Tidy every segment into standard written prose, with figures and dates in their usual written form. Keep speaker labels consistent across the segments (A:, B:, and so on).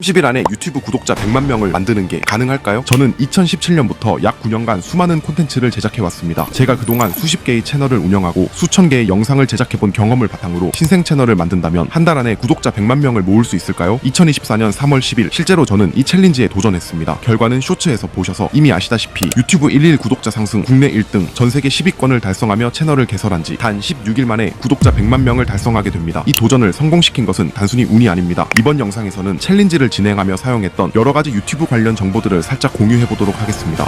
A: 30일 안에 유튜브 구독자 100만 명을 만드는 게 가능할까요? 저는 2017년부터 약 9년간 수많은 콘텐츠를 제작해왔습니다. 제가 그동안 수십 개의 채널을 운영하고 수천 개의 영상을 제작해본 경험을 바탕으로 신생 채널을 만든다면 한 달 안에 구독자 100만 명을 모을 수 있을까요? 2024년 3월 10일 실제로 저는 이 챌린지에 도전했습니다. 결과는 쇼츠에서 보셔서 이미 아시다시피 유튜브 일일 구독자 상승 국내 1등, 전세계 10위권을 달성하며 채널을 개설한 지 단 16일 만에 구독자 100만 명을 달성하게 됩니다. 이 도전을 성공시킨 것은 단순히 운이 아닙니다. 이번 영상에서는 챌린지를 진행하며 사용했던 여러가지 유튜브 관련 정보들을 살짝 공유해보도록 하겠습니다.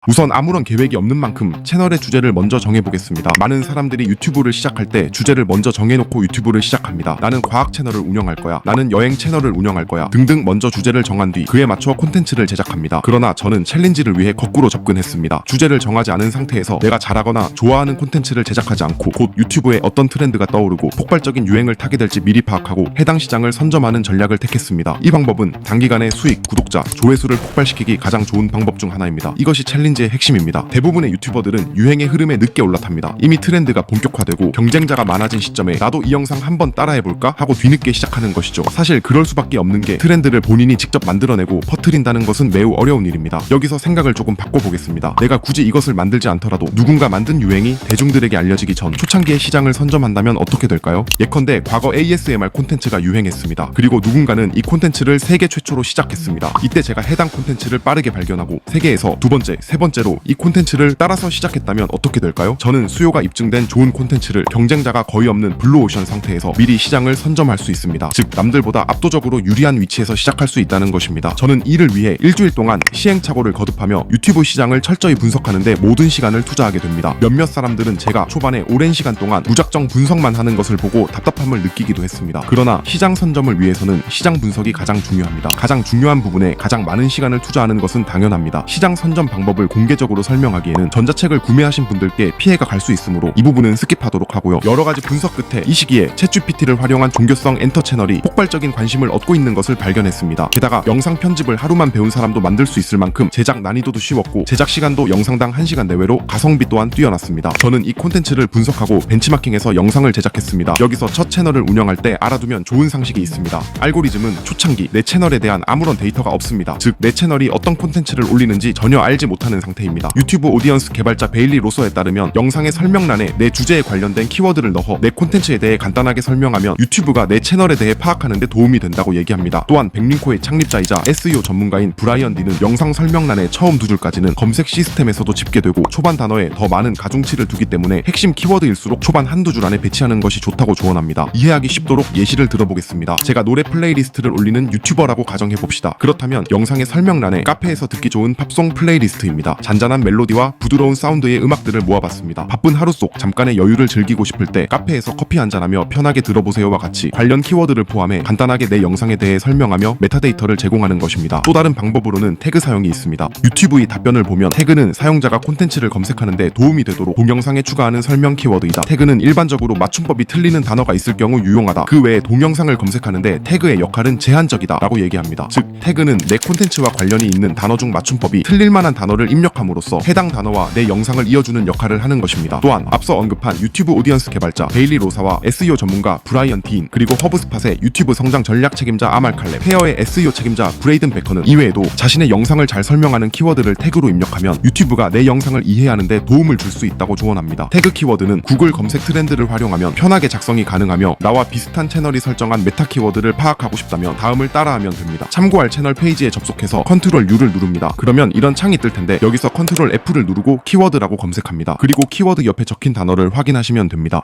A: 우선 아무런 계획이 없는 만큼 채널의 주제를 먼저 정해보겠습니다. 많은 사람들이 유튜브를 시작할 때 주제를 먼저 정해놓고 유튜브를 시작합니다. 나는 과학 채널을 운영할 거야, 나는 여행 채널을 운영할 거야 등등 먼저 주제를 정한 뒤 그에 맞춰 콘텐츠를 제작합니다. 그러나 저는 챌린지를 위해 거꾸로 접근했습니다. 주제를 정하지 않은 상태에서 내가 잘하거나 좋아하는 콘텐츠를 제작하지 않고 곧 유튜브에 어떤 트렌드가 떠오르고 폭발적인 유행을 타게 될지 미리 파악하고 해당 시장을 선점하는 전략을 택했습니다. 이 방법은 단기간에 수익, 구독자, 조회수를 폭발시키기 가장 좋은 방법 중 하나입니다. 이것이 챌린지의 핵심입니다. 대부분의 유튜버들은 유행의 흐름에 늦게 올라탑니다. 이미 트렌드가 본격화되고 경쟁자가 많아진 시점에 나도 이 영상 한번 따라해볼까 하고 뒤늦게 시작하는 것이죠. 사실 그럴 수밖에 없는 게 트렌드를 본인이 직접 만들어내고 퍼뜨린다는 것은 매우 어려운 일입니다. 여기서 생각을 조금 바꿔보겠습니다. 내가 굳이 이것을 만들지 않더라도 누군가 만든 유행이 대중들에게 알려지기 전 초창기의 시장을 선점한다면 어떻게 될까요? 예컨대 과거 ASMR 콘텐츠가 유행했습니다. 그리고 누군가는 이 콘텐츠를 세계 최초로 시작했습니다. 이때 제가 해당 콘텐츠를 빠르게 발견하고 세계에서 두 번째, 세 번째로 이 콘텐츠를 따라서 시작했다면 어떻게 될까요? 저는 수요가 입증된 좋은 콘텐츠를 경쟁자가 거의 없는 블루오션 상태에서 미리 시장을 선점할 수 있습니다. 즉 남들보다 압도적으로 유리한 위치에서 시작할 수 있다는 것입니다. 저는 이를 위해 일주일 동안 시행착오를 거듭하며 유튜브 시장을 철저히 분석하는 데 모든 시간을 투자하게 됩니다. 몇몇 사람들은 제가 초반에 오랜 시간 동안 무작정 분석만 하는 것을 보고 답답함을 느끼기도 했습니다. 그러나 시장 선점을 위해서는 시장 분석이 가장 중요합니다. 가장 중요한 부분에 가장 많은 시간을 투자하는 것은 당연합니다. 시장 선점 방법을 공개적으로 설명하기에는 전자책을 구매하신 분들께 피해가 갈 수 있으므로 이 부분은 스킵하도록 하고요. 여러가지 분석 끝에 이 시기에 챗GPT를 활용한 종교성 엔터 채널이 폭발적인 관심을 얻고 있는 것을 발견했습니다. 게다가 영상 편집을 하루만 배운 사람도 만들 수 있을 만큼 제작 난이도도 쉬웠고 제작 시간도 영상당 1시간 내외로 가성비 또한 뛰어났습니다. 저는 이 콘텐츠를 분석하고 벤치마킹해서 영상을 제작했습니다. 여기서 첫 채널을 운영할 때 알아두면 좋은 상식이 있습니다. 알고리즘은 초창기 내 채널에 대한 아무런 데이터가 없습니다. 즉 내 채널이 어떤 콘텐츠를 올리는지 전혀 알지 못하는 상태입니다. 유튜브 오디언스 개발자 베일리 로서에 따르면 영상의 설명란에 내 주제에 관련된 키워드를 넣어 내 콘텐츠에 대해 간단하게 설명하면 유튜브가 내 채널에 대해 파악하는 데 도움이 된다고 얘기합니다. 또한 백링코의 창립자이자 SEO 전문가인 브라이언 디는 영상 설명란의 처음 두 줄까지는 검색 시스템에서도 집계되고 초반 단어에 더 많은 가중치를 두기 때문에 핵심 키워드일수록 초반 한두 줄 안에 배치하는 것이 좋다고 조언합니다. 이해하기 쉽도록 예시를 들어보겠습니다. 제가 노래 플레이리스트를 올리는 유튜버라고 가정해봅시다. 그렇다면 영상의 설명란에 카페에서 듣기 좋은 팝송 플레이리스트입니다. 잔잔한 멜로디와 부드러운 사운드의 음악들을 모아봤습니다. 바쁜 하루 속 잠깐의 여유를 즐기고 싶을 때 카페에서 커피 한잔하며 편하게 들어보세요와 같이 관련 키워드를 포함해 간단하게 내 영상에 대해 설명하며 메타데이터를 제공하는 것입니다. 또 다른 방법으로는 태그 사용이 있습니다. 유튜브의 답변을 보면 태그는 사용자가 콘텐츠를 검색하는 데 도움이 되도록 동영상에 추가하는 설명 키워드이다. 태그는 일반적으로 맞춤법이 틀리는 단어가 있을 경우 유용하다. 그 외에 동영상을 검색하는데 태그의 역할은 제한적이다 라고 얘기합니다. 즉 태그는 내 콘텐츠와 관련이 있는 단어 중 맞춤법이 틀릴 만한 단어를 입력함으로써 해당 단어와 내 영상을 이어주는 역할을 하는 것입니다. 또한 앞서 언급한 유튜브 오디언스 개발자 베일리 로사와 SEO 전문가 브라이언 딘, 그리고 허브스팟의 유튜브 성장 전략 책임자 아말 칼렙, 페어의 SEO 책임자 브레이든 베커는 이외에도 자신의 영상을 잘 설명하는 키워드를 태그로 입력하면 유튜브가 내 영상을 이해하는 데 도움을 줄 수 있다고 조언합니다. 태그 키워드는 구글 검색 트렌드를 활용하면 편하게 작성이 가능하며 나와 비슷한 채널이 설정한 메타 키워드를 파악하고 싶다면 다음을 따라하면 됩니다. 참고할 채널 페이지에 접속해서 컨트롤 U를 누릅니다. 그러면 이런 창이 뜰 텐데 여기서 컨트롤 F를 누르고 키워드라고 검색합니다. 그리고 키워드 옆에 적힌 단어를 확인하시면 됩니다.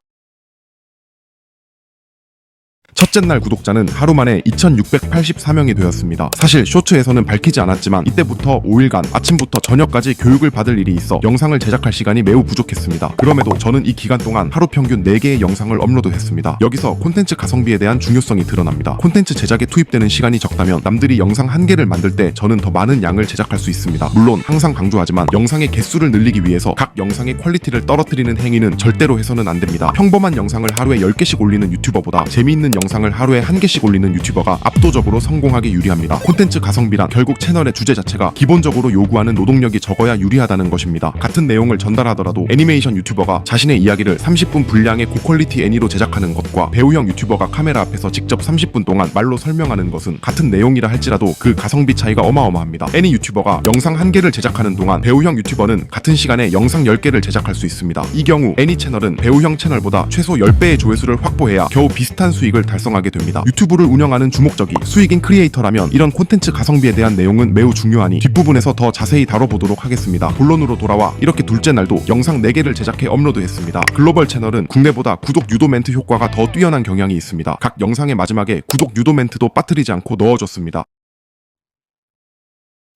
A: 첫째 날 구독자는 하루 만에 2684명이 되었습니다. 사실 쇼츠에서는 밝히지 않았지만 이때부터 5일간 아침부터 저녁까지 교육을 받을 일이 있어 영상을 제작할 시간이 매우 부족했습니다. 그럼에도 저는 이 기간 동안 하루 평균 4개의 영상을 업로드했습니다. 여기서 콘텐츠 가성비에 대한 중요성이 드러납니다. 콘텐츠 제작에 투입되는 시간이 적다면 남들이 영상 1개를 만들 때 저는 더 많은 양을 제작할 수 있습니다. 물론 항상 강조하지만 영상의 개수를 늘리기 위해서 각 영상의 퀄리티를 떨어뜨리는 행위는 절대로 해서는 안 됩니다. 평범한 영상을 하루에 10개씩 올리는 유튜버보다 재미있는 영상을 하루에 1개씩 올리는 유튜버가 압도적으로 성공하기 유리합니다. 콘텐츠 가성비란 결국 채널의 주제 자체가 기본적으로 요구하는 노동력이 적어야 유리하다는 것입니다. 같은 내용을 전달하더라도 애니메이션 유튜버가 자신의 이야기를 30분 분량의 고퀄리티 애니로 제작하는 것과 배우형 유튜버가 카메라 앞에서 직접 30분 동안 말로 설명하는 것은 같은 내용이라 할지라도 그 가성비 차이가 어마어마합니다. 애니 유튜버가 영상 1개를 제작하는 동안 배우형 유튜버는 같은 시간에 영상 10개를 제작할 수 있습니다. 이 경우 애니 채널은 배우형 채널보다 최소 10배의 조회수를 확보해야 겨우 비슷한 수익을 달성하게 됩니다. 유튜브를 운영하는 주목적이 수익인 크리에이터라면 이런 콘텐츠 가성비에 대한 내용은 매우 중요하니 뒷부분에서 더 자세히 다뤄보도록 하겠습니다. 본론으로 돌아와 이렇게 둘째 날도 영상 4개를 제작해 업로드했습니다. 글로벌 채널은 국내보다 구독 유도 멘트 효과가 더 뛰어난 경향이 있습니다. 각 영상의 마지막에 구독 유도 멘트도 빠뜨리지 않고 넣어줬습니다.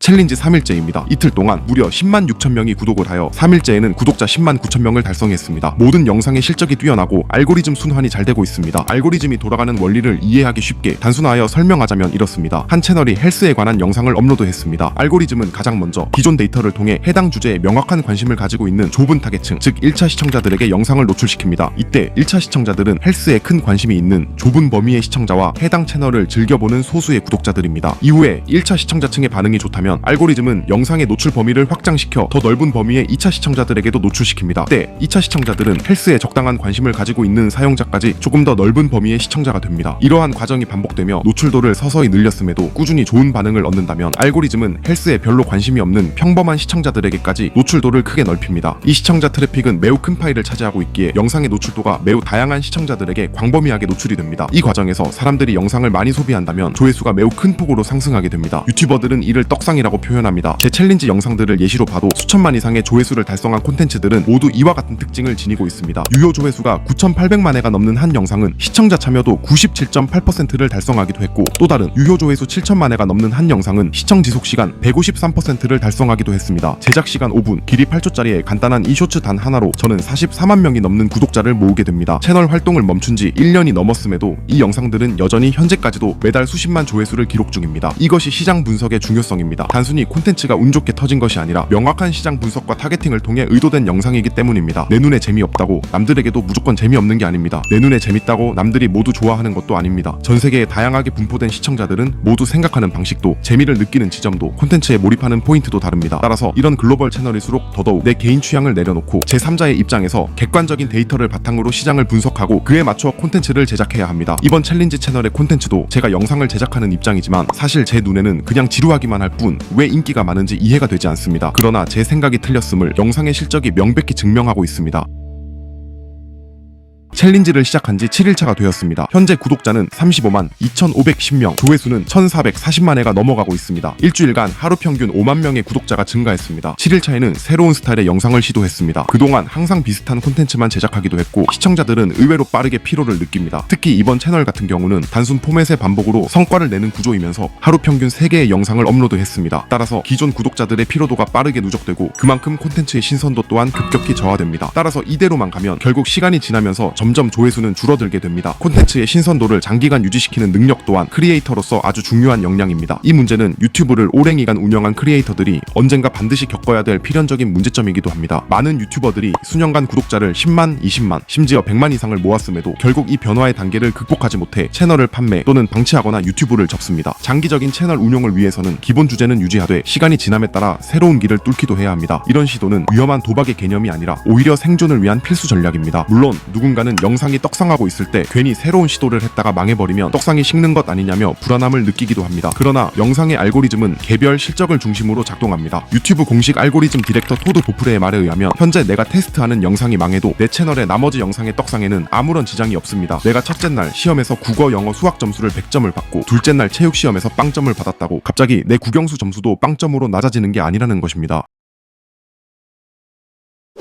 A: 챌린지 3일째입니다. 이틀 동안 무려 10만 6천 명이 구독을 하여 3일째에는 구독자 10만 9천 명을 달성했습니다. 모든 영상의 실적이 뛰어나고 알고리즘 순환이 잘 되고 있습니다. 알고리즘이 돌아가는 원리를 이해하기 쉽게 단순하여 설명하자면 이렇습니다. 한 채널이 헬스에 관한 영상을 업로드했습니다. 알고리즘은 가장 먼저 기존 데이터를 통해 해당 주제에 명확한 관심을 가지고 있는 좁은 타겟층, 즉 1차 시청자들에게 영상을 노출시킵니다. 이때 1차 시청자들은 헬스에 큰 관심이 있는 좁은 범위의 시청자와 해당 채널을 즐겨보는 소수의 구독자들입니다. 이후에 1차 시청자층의 반응이 좋다면 알고리즘은 영상의 노출 범위를 확장시켜 더 넓은 범위의 2차 시청자들에게도 노출시킵니다. 이때 2차 시청자들은 헬스에 적당한 관심을 가지고 있는 사용자까지 조금 더 넓은 범위의 시청자가 됩니다. 이러한 과정이 반복되며 노출도를 서서히 늘렸음에도 꾸준히 좋은 반응을 얻는다면 알고리즘은 헬스에 별로 관심이 없는 평범한 시청자들에게까지 노출도를 크게 넓힙니다. 이 시청자 트래픽은 매우 큰 파일을 차지하고 있기에 영상의 노출도가 매우 다양한 시청자들에게 광범위하게 노출이 됩니다. 이 과정에서 사람들이 영상을 많이 소비한다면 조회수가 매우 큰 폭으로 상승하게 됩니다. 유튜버들은 이를 떡상이라고 표현합니다. 제 챌린지 영상들을 예시로 봐도 수천만 이상의 조회수를 달성한 콘텐츠들은 모두 이와 같은 특징을 지니고 있습니다. 유효 조회수가 9,800만 회가 넘는 한 영상은 시청자 참여도 97.8%를 달성하기도 했고, 또 다른 유효 조회수 7천만 회가 넘는 한 영상은 시청 지속 시간 153%를 달성하기도 했습니다. 제작 시간 5분, 길이 8초짜리의 간단한 이 쇼츠 단 하나로 저는 44만 명이 넘는 구독자를 모으게 됩니다. 채널 활동을 멈춘 지 1년이 넘었음에도 이 영상들은 여전히 현재까지도 매달 수십만 조회수를 기록 중입니다. 이것이 시장 분석의 중요성입니다. 단순히 콘텐츠가 운 좋게 터진 것이 아니라 명확한 시장 분석과 타겟팅을 통해 의도된 영상이기 때문입니다. 내 눈에 재미없다고 남들에게도 무조건 재미없는 게 아닙니다. 내 눈에 재밌다고 남들이 모두 좋아하는 것도 아닙니다. 전 세계에 다양하게 분포된 시청자들은 모두 생각하는 방식도, 재미를 느끼는 지점도, 콘텐츠에 몰입하는 포인트도 다릅니다. 따라서 이런 글로벌 채널일수록 더더욱 내 개인 취향을 내려놓고 제3자의 입장에서 객관적인 데이터를 바탕으로 시장을 분석하고 그에 맞춰 콘텐츠를 제작해야 합니다. 이번 챌린지 채널의 콘텐츠도 제가 영상을 제작하는 입장이지만 사실 제 눈에는 그냥 지루하기만 할 뿐 왜 인기가 많은지 이해가 되지 않습니다. 그러나 제 생각이 틀렸음을 영상의 실적이 명백히 증명하고 있습니다. 챌린지를 시작한 지 7일차가 되었습니다. 현재 구독자는 35만 2,510명, 조회수는 1,440만 회가 넘어가고 있습니다. 일주일간 하루 평균 5만 명의 구독자가 증가했습니다. 7일차에는 새로운 스타일의 영상을 시도했습니다. 그동안 항상 비슷한 콘텐츠만 제작하기도 했고 시청자들은 의외로 빠르게 피로를 느낍니다. 특히 이번 채널 같은 경우는 단순 포맷의 반복으로 성과를 내는 구조이면서 하루 평균 3개의 영상을 업로드했습니다. 따라서 기존 구독자들의 피로도가 빠르게 누적되고 그만큼 콘텐츠의 신선도 또한 급격히 저하됩니다. 따라서 이대로만 가면 결국 시간이 지나면서 점점 조회수는 줄어들게 됩니다. 콘텐츠의 신선도를 장기간 유지시키는 능력 또한 크리에이터로서 아주 중요한 역량입니다. 이 문제는 유튜브를 오랜 기간 운영한 크리에이터들이 언젠가 반드시 겪어야 될 필연적인 문제점이기도 합니다. 많은 유튜버들이 수년간 구독자를 10만, 20만, 심지어 100만 이상을 모았음에도 결국 이 변화의 단계를 극복하지 못해 채널을 판매 또는 방치하거나 유튜브를 접습니다. 장기적인 채널 운용을 위해서는 기본 주제는 유지하되 시간이 지남에 따라 새로운 길을 뚫기도 해야 합니다. 이런 시도는 위험한 도박의 개념이 아니라 오히려 생존을 위한 필수 전략입니다. 물론 누군가는 영상이 떡상하고 있을 때 괜히 새로운 시도를 했다가 망해버리면 떡상이 식는 것 아니냐며 불안함을 느끼기도 합니다. 그러나 영상의 알고리즘은 개별 실적을 중심으로 작동합니다. 유튜브 공식 알고리즘 디렉터 토드 보프레의 말에 의하면 현재 내가 테스트하는 영상이 망해도 내 채널의 나머지 영상의 떡상에는 아무런 지장이 없습니다. 내가 첫째 날 시험에서 국어, 영어, 수학 점수를 100점을 받고 둘째 날 체육 시험에서 빵점을 받았다고 갑자기 내 국영수 점수도 빵점으로 낮아지는 게 아니라는 것입니다.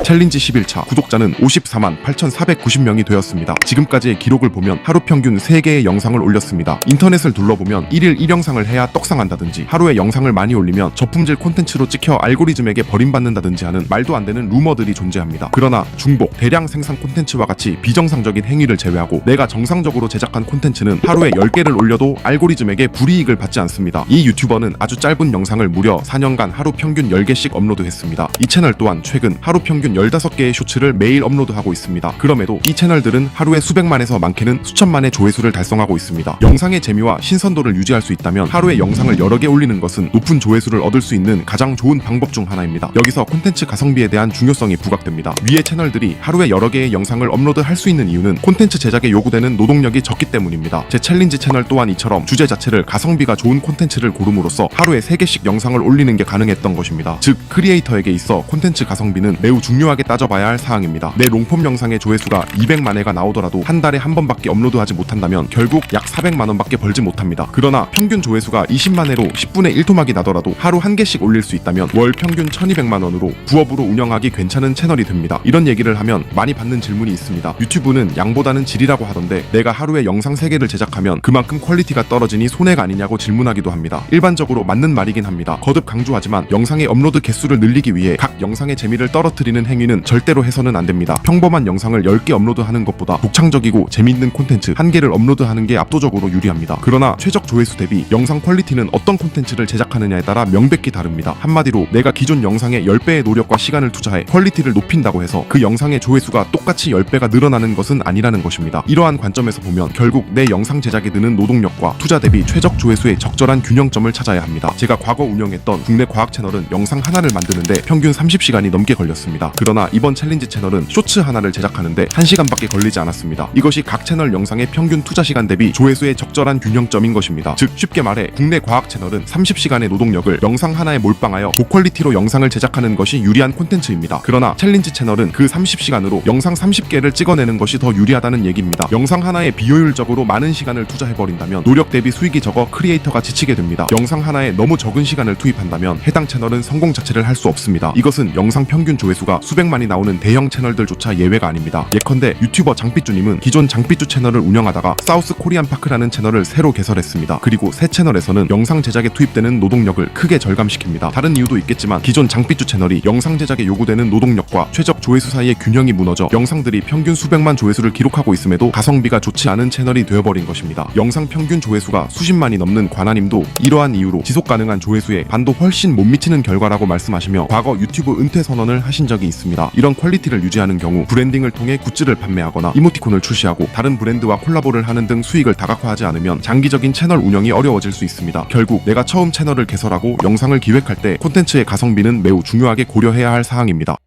A: 챌린지 11차 구독자는 54만 8,490명이 되었습니다. 지금까지의 기록을 보면 하루 평균 3개의 영상을 올렸습니다. 인터넷을 둘러보면 1일 1영상을 해야 떡상한다든지 하루에 영상을 많이 올리면 저품질 콘텐츠로 찍혀 알고리즘에게 버림받는다든지 하는 말도 안 되는 루머들이 존재합니다. 그러나 중복, 대량 생산 콘텐츠와 같이 비정상적인 행위를 제외하고 내가 정상적으로 제작한 콘텐츠는 하루에 10개를 올려도 알고리즘에게 불이익을 받지 않습니다. 이 유튜버는 아주 짧은 영상을 무려 4년간 하루 평균 10개씩 업로드했습니다. 이 채널 또한 최근 하루 평균 평균 15개의 쇼츠를 매일 업로드하고 있습니다. 그럼에도 이 채널들은 하루에 수백만에서 많게는 수천만의 조회수를 달성하고 있습니다. 영상의 재미와 신선도를 유지할 수 있다면 하루에 영상을 여러 개 올리는 것은 높은 조회수를 얻을 수 있는 가장 좋은 방법 중 하나입니다. 여기서 콘텐츠 가성비에 대한 중요성이 부각됩니다. 위의 채널들이 하루에 여러 개의 영상을 업로드할 수 있는 이유는 콘텐츠 제작에 요구되는 노동력이 적기 때문입니다. 제 챌린지 채널 또한 이처럼 주제 자체를 가성비가 좋은 콘텐츠를 고름으로써 하루에 3개씩 영상을 올리는 게 가능했던 것입니다. 즉 크리에이터에게 있어 콘텐츠 가성비는 매우 중요하게 따져봐야 할 사항입니다. 내 롱폼 영상의 조회수가 200만 회가 나오더라도 한 달에 한 번밖에 업로드하지 못한다면 결국 약 400만 원밖에 벌지 못합니다. 그러나 평균 조회수가 20만 회로 10분의 1토막이 나더라도 하루 한 개씩 올릴 수 있다면 월 평균 1200만 원으로 부업으로 운영하기 괜찮은 채널이 됩니다. 이런 얘기를 하면 많이 받는 질문이 있습니다. 유튜브는 양보다는 질이라고 하던데 내가 하루에 영상 3개를 제작하면 그만큼 퀄리티가 떨어지니 손해가 아니냐고 질문하기도 합니다. 일반적으로 맞는 말이긴 합니다. 거듭 강조하지만 영상의 업로드 개수를 늘리기 위해 각 영상의 재미를 떨어뜨리는 행위는 절대로 해서는 안 됩니다. 평범한 영상을 10개 업로드하는 것보다 독창적이고 재미있는 콘텐츠 1개를 업로드하는 게 압도적으로 유리합니다. 그러나 최적 조회수 대비 영상 퀄리티는 어떤 콘텐츠를 제작하느냐에 따라 명백히 다릅니다. 한마디로 내가 기존 영상의 10배의 노력과 시간을 투자해 퀄리티를 높인다고 해서 그 영상의 조회수가 똑같이 10배가 늘어나는 것은 아니라는 것입니다. 이러한 관점에서 보면 결국 내 영상 제작에 드는 노동력과 투자 대비 최적 조회수의 적절한 균형점을 찾아야 합니다. 제가 과거 운영했던 국내 과학 채널은 영상 하나를 만드는데 평균 30시간이 넘게 걸렸습니다. 그러나 이번 챌린지 채널은 쇼츠 하나를 제작하는데 1시간밖에 걸리지 않았습니다. 이것이 각 채널 영상의 평균 투자 시간 대비 조회수의 적절한 균형점인 것입니다. 즉 쉽게 말해 국내 과학 채널은 30시간의 노동력을 영상 하나에 몰빵하여 고퀄리티로 영상을 제작하는 것이 유리한 콘텐츠입니다. 그러나 챌린지 채널은 그 30시간으로 영상 30개를 찍어내는 것이 더 유리하다는 얘기입니다. 영상 하나에 비효율적으로 많은 시간을 투자해버린다면 노력 대비 수익이 적어 크리에이터가 지치게 됩니다. 영상 하나에 너무 적은 시간을 투입한다면 해당 채널은 성공 자체를 할 수 없습니다. 이것은 영상 평균 조회수가 수백만이 나오는 대형 채널들조차 예외가 아닙니다. 예컨대 유튜버 장삐쭈님은 기존 장삐쭈 채널을 운영하다가 사우스 코리안 파크라는 채널을 새로 개설했습니다. 그리고 새 채널에서는 영상 제작에 투입되는 노동력을 크게 절감시킵니다. 다른 이유도 있겠지만 기존 장삐쭈 채널이 영상 제작에 요구되는 노동력과 최적 조회수 사이의 균형이 무너져 영상들이 평균 수백만 조회수를 기록하고 있음에도 가성비가 좋지 않은 채널이 되어버린 것입니다. 영상 평균 조회수가 수십만이 넘는 관아님도 이러한 이유로 지속 가능한 조회수에 반도 훨씬 못 미치는 결과라고 말씀하시며 과거 유튜브 은퇴 선언을 하신 적이 있습니다. 이런 퀄리티를 유지하는 경우 브랜딩을 통해 굿즈를 판매하거나 이모티콘을 출시하고 다른 브랜드와 콜라보를 하는 등 수익을 다각화하지 않으면 장기적인 채널 운영이 어려워질 수 있습니다. 결국 내가 처음 채널을 개설하고 영상을 기획할 때 콘텐츠의 가성비는 매우 중요하게 고려해야 할 사항입니다.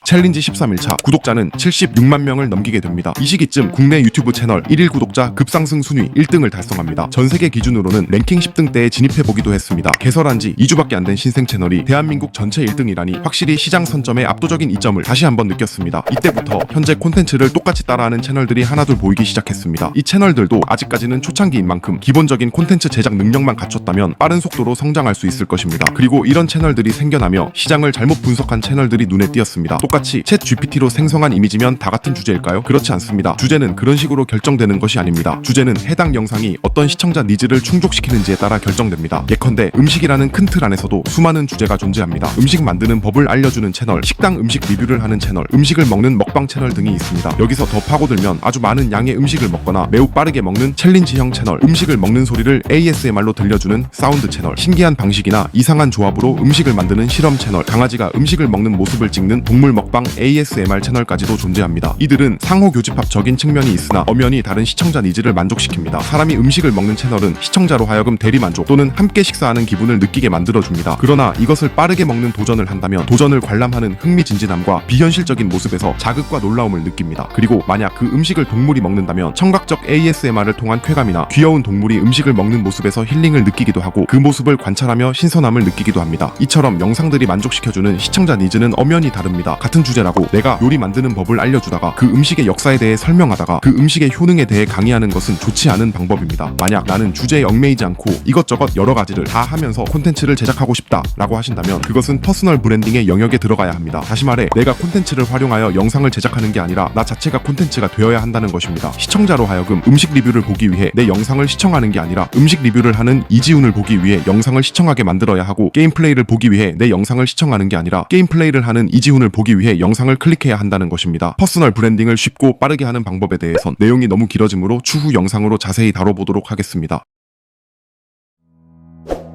A: 챌린지 13일차 구독자는 76만 명을 넘기게 됩니다. 이 시기쯤 국내 유튜브 채널 1일 구독자 급상승 순위 1등을 달성합니다. 전세계 기준으로는 랭킹 10등대에 진입해보기도 했습니다. 개설한 지 2주밖에 안 된 신생 채널이 대한민국 전체 1등이라니 확실히 시장 선점의 압도적인 이점을 다시 한번 느꼈습니다. 이때부터 현재 콘텐츠를 똑같이 따라하는 채널들이 하나둘 보이기 시작했습니다. 이 채널들도 아직까지는 초창기인 만큼 기본적인 콘텐츠 제작 능력만 갖췄다면 빠른 속도로 성장할 수 있을 것입니다. 그리고 이런 채널들이 생겨나며 시장을 잘못 분석한 채널들이 눈에 띄었습니다. 똑같이 챗 GPT로 생성한 이미지면 다 같은 주제일까요? 그렇지 않습니다. 주제는 그런 식으로 결정되는 것이 아닙니다. 주제는 해당 영상이 어떤 시청자 니즈를 충족시키는지에 따라 결정됩니다. 예컨대 음식이라는 큰 틀 안에서도 수많은 주제가 존재합니다. 음식 만드는 법을 알려주는 채널, 식당 음식 리뷰를 하는 채널, 음식을 먹는 먹방 채널 등이 있습니다. 여기서 더 파고들면 아주 많은 양의 음식을 먹거나 매우 빠르게 먹는 챌린지형 채널, 음식을 먹는 소리를 ASMR로 들려주는 사운드 채널, 신기한 방식이나 이상한 조합으로 음식을 만드는 실험 채널, 강아지가 음식을 먹는 모습을 찍는 동물 먹방 ASMR 채널까지도 존재합니다. 이들은 상호 교집합적인 측면이 있으나 엄연히 다른 시청자 니즈를 만족시킵니다. 사람이 음식을 먹는 채널은 시청자로 하여금 대리만족 또는 함께 식사하는 기분을 느끼게 만들어줍니다. 그러나 이것을 빠르게 먹는 도전을 한다면 도전을 관람하는 흥미진진함과 비현실적인 모습에서 자극과 놀라움을 느낍니다. 그리고 만약 그 음식을 동물이 먹는다면 청각적 ASMR을 통한 쾌감이나 귀여운 동물이 음식을 먹는 모습에서 힐링을 느끼기도 하고 그 모습을 관찰하며 신선함을 느끼기도 합니다. 이처럼 영상들이 만족시켜주는 시청자 니즈는 엄연히 다릅니다. 같은 주제라고 내가 요리 만드는 법을 알려주다가 그 음식의 역사에 대해 설명하다가 그 음식의 효능에 대해 강의하는 것은 좋지 않은 방법입니다. 만약 나는 주제에 얽매이지 않고 이것저것 여러 가지를 다 하면서 콘텐츠를 제작하고 싶다 라고 하신다면 그것은 퍼스널 브랜딩의 영역에 들어가야 합니다. 다시 말해 내가 콘텐츠를 활용하여 영상을 제작하는 게 아니라 나 자체가 콘텐츠가 되어야 한다는 것입니다. 시청자로 하여금 음식 리뷰를 보기 위해 내 영상을 시청하는 게 아니라 음식 리뷰를 하는 이지훈을 보기 위해 영상을 시청하게 만들어야 하고 게임 플레이를 보기 위해 내 영상을 시청하는 게 아니라 게임 플레이를 하는 이지훈을 보기 위해 영상을 클릭해야 한다는 것입니다. 퍼스널 브랜딩을 쉽고 빠르게 하는 방법에 대해선 내용이 너무 길어지므로 추후 영상으로 자세히 다뤄보도록 하겠습니다.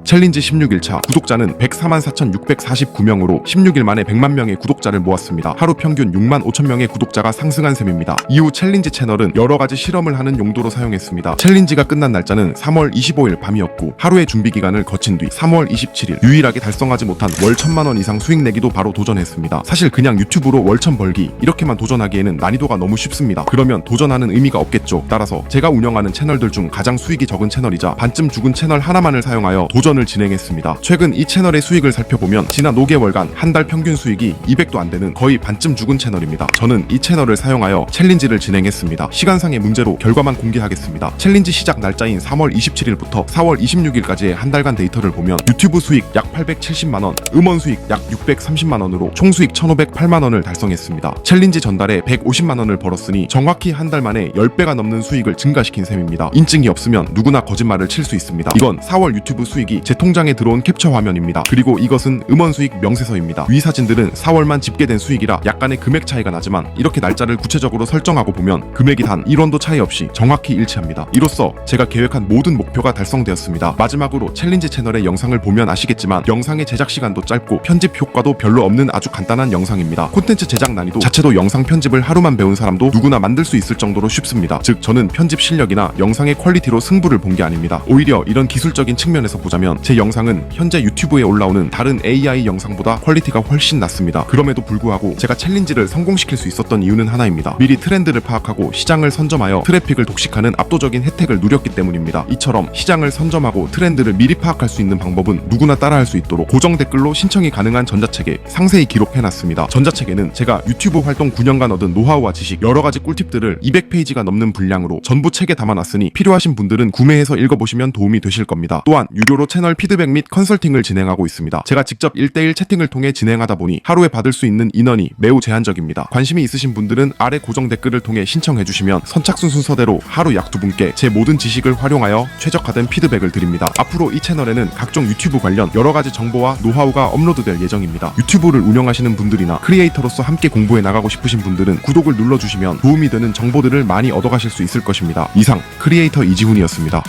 A: 챌린지 16일차 구독자는 104,649명으로 16일 만에 100만 명의 구독자를 모았습니다. 하루 평균 6만 5천 명의 구독자가 상승한 셈입니다. 이후 챌린지 채널은 여러가지 실험을 하는 용도로 사용했습니다. 챌린지가 끝난 날짜는 3월 25일 밤이었고 하루의 준비 기간을 거친 뒤 3월 27일 유일하게 달성하지 못한 월 1,000만원 이상 수익 내기도 바로 도전했습니다. 사실 그냥 유튜브로 월 1,000 벌기 이렇게만 도전하기에는 난이도가 너무 쉽습니다. 그러면 도전하는 의미가 없겠죠. 따라서 제가 운영하는 채널들 중 가장 수익이 적은 채널이자 반쯤 죽은 채널 하나만을 사용하여 도전을 진행했습니다. 최근 이 채널의 수익을 살펴보면 지난 5개월간 한 달 평균 수익이 200도 안 되는 거의 반쯤 죽은 채널입니다. 저는 이 채널을 사용하여 챌린지를 진행했습니다. 시간상의 문제로 결과만 공개하겠습니다. 챌린지 시작 날짜인 3월 27일부터 4월 26일까지의 한 달간 데이터를 보면 유튜브 수익 약 870만원, 음원 수익 약 630만원으로 총 수익 1,508만원을 달성했습니다. 챌린지 전달에 150만원을 벌었으니 정확히 한 달 만에 10배가 넘는 수익을 증가시킨 셈입니다. 인증이 없으면 누구나 거짓말을 칠 수 있습니다. 이건 4월 유튜브 수익이 제 통장에 들어온 캡처 화면입니다. 그리고 이것은 음원 수익 명세서입니다. 위 사진들은 4월만 집계된 수익이라 약간의 금액 차이가 나지만 이렇게 날짜를 구체적으로 설정하고 보면 금액이 단 1원도 차이 없이 정확히 일치합니다. 이로써 제가 계획한 모든 목표가 달성되었습니다. 마지막으로 챌린지 채널의 영상을 보면 아시겠지만 영상의 제작 시간도 짧고 편집 효과도 별로 없는 아주 간단한 영상입니다. 콘텐츠 제작 난이도 자체도 영상 편집을 하루만 배운 사람도 누구나 만들 수 있을 정도로 쉽습니다. 즉 저는 편집 실력이나 영상의 퀄리티로 승부를 본 게 아닙니다. 오히려 이런 기술적인 측면에서 보자면 제 영상은 현재 유튜브에 올라오는 다른 AI 영상보다 퀄리티가 훨씬 낮습니다. 그럼에도 불구하고 제가 챌린지를 성공시킬 수 있었던 이유는 하나입니다. 미리 트렌드를 파악하고 시장을 선점하여 트래픽을 독식하는 압도적인 혜택을 누렸기 때문입니다. 이처럼 시장을 선점하고 트렌드를 미리 파악할 수 있는 방법은 누구나 따라할 수 있도록 고정 댓글로 신청이 가능한 전자책에 상세히 기록해놨습니다. 전자책에는 제가 유튜브 활동 9년간 얻은 노하우와 지식, 여러가지 꿀팁들을 200페이지가 넘는 분량으로 전부 책에 담아놨으니 필요하신 분들은 구매해서 읽어보시면 도움이 되실 겁니다. 또한 유료로 채널 피드백 및 컨설팅을 진행하고 있습니다. 제가 직접 1대1 채팅을 통해 진행하다 보니 하루에 받을 수 있는 인원이 매우 제한적입니다. 관심이 있으신 분들은 아래 고정 댓글을 통해 신청해주시면 선착순 순서대로 하루 약 2분께 제 모든 지식을 활용하여 최적화된 피드백을 드립니다. 앞으로 이 채널에는 각종 유튜브 관련 여러가지 정보와 노하우가 업로드될 예정입니다. 유튜브를 운영하시는 분들이나 크리에이터로서 함께 공부해 나가고 싶으신 분들은 구독을 눌러주시면 도움이 되는 정보들을 많이 얻어가실 수 있을 것입니다. 이상 크리에이터 이지훈이었습니다.